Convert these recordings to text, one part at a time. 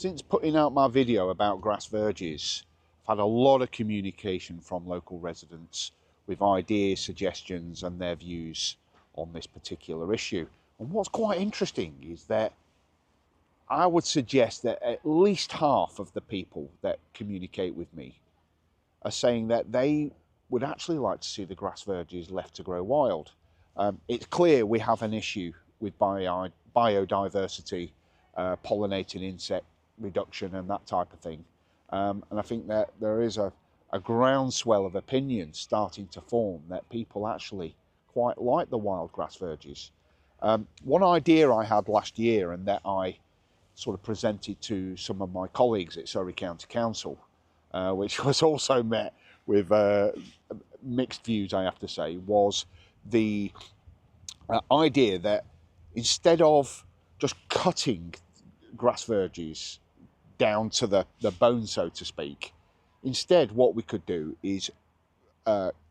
Since putting out my video about grass verges, I've had a lot of communication from local residents with ideas, suggestions and their views on this particular issue. And what's quite interesting is that I would suggest that at least half of the people that communicate with me are saying that they would actually like to see the grass verges left to grow wild. It's clear we have an issue with biodiversity, pollinating insect reduction and that type of thing. And I think that there is a groundswell of opinion starting to form that people actually quite like the wild grass verges. One idea I had last year and that I sort of presented to some of my colleagues at Surrey County Council, which was also met with mixed views, I have to say, was the idea that instead of just cutting grass verges down to the bone, so to speak, instead what we could do is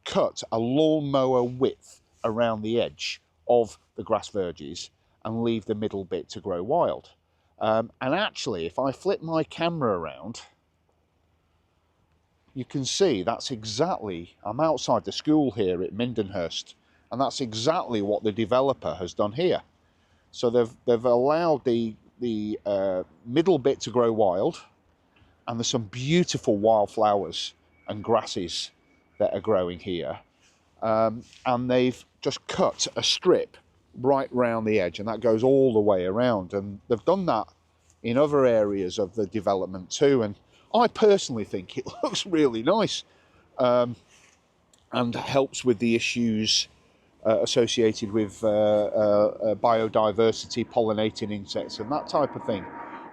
cut a lawnmower width around the edge of the grass verges and leave the middle bit to grow wild. And actually, if I flip my camera around, you can see that's exactly, I'm outside the school here at Mindenhurst, and that's exactly what the developer has done here. So they've allowed the middle bit to grow wild, and there's some beautiful wildflowers and grasses that are growing here. And they've just cut a strip right round the edge, and that goes all the way around. And they've done that in other areas of the development too. And I personally think it looks really nice, and helps with the issues associated with biodiversity, pollinating insects and that type of thing.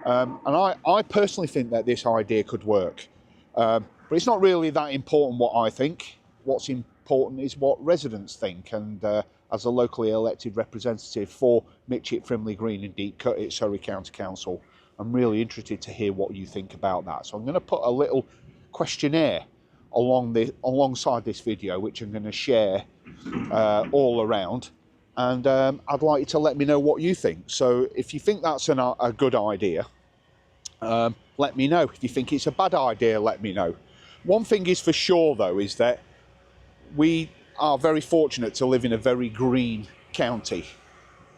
And I personally think that this idea could work. But it's not really that important what I think. What's important is what residents think. And as a locally elected representative for Mitchett, Frimley Green and Deach at Surrey County Council, I'm really interested to hear what you think about that. So I'm going to put a little questionnaire alongside this video, which I'm going to share all around. And I'd like you to let me know what you think. So if you think that's a good idea, let me know. If you think it's a bad idea, let me know. One thing is for sure, though, is that we are very fortunate to live in a very green county.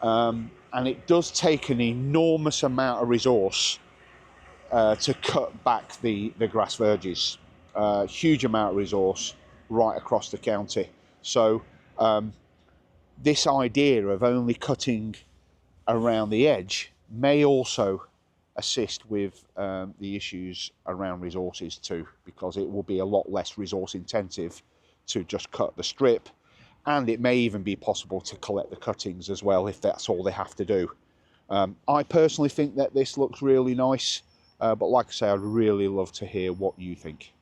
And it does take an enormous amount of resource to cut back the grass verges. Huge amount of resource right across the county. So this idea of only cutting around the edge may also assist with the issues around resources too, because it will be a lot less resource intensive to just cut the strip, and it may even be possible to collect the cuttings as well if that's all they have to do. I personally think that this looks really nice, but like I say, I'd really love to hear what you think.